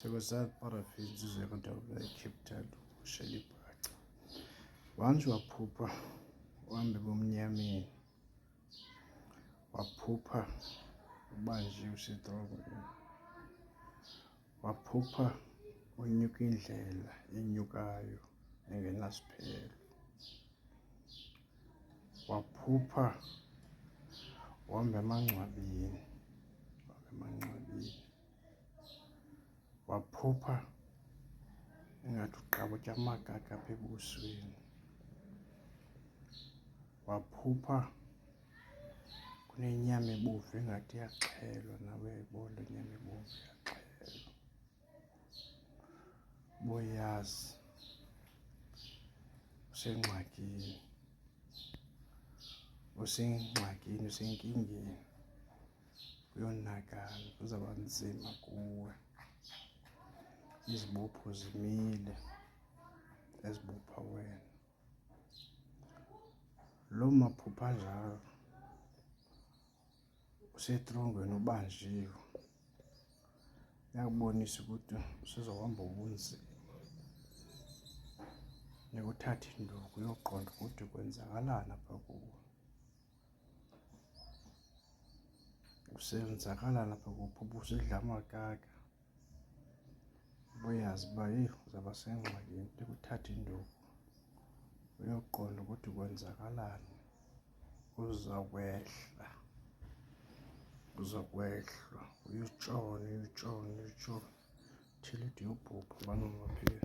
Sekwesakhe parafini sizwe kwindawo eCape Town ushela ibhaca. Once waphupha uhambe bomnyameni, waphupha ubanjiwe usetrongweni, waphupha unyuka indlela enyukayo engenasiphelo, waphupha uhamba emangcwabeni, waphupha engathi uqabutya amagaga apha ebusweni, waphupha kunenyama ebomvu engathi iyaxhelwa, nawe uyayibona le nyama ebomvu iyaxhelwa. Uboyazi usenkingeni, kuyonakala, kuzawuba nzima kuwe, izibopho zimile ezibopha wena. Loo maphupha anjalo usetrongweni ubanjiwe, iyakubonisa ukuthi usuzohamba ubunzima. Funeka uthathe induku uyoqonda ukuthi kwenzakalani apha kuwe, kusenzakalani apha kuwe. Uphupha usidla amagaga, ubuyazi uba heyi uzawuba sengxakini. Funeka uthathe induku uyoqonda ukuthi kwenzakalani, uzawukwehla, uyotshona till ude uyobhubha ubani ungaphili.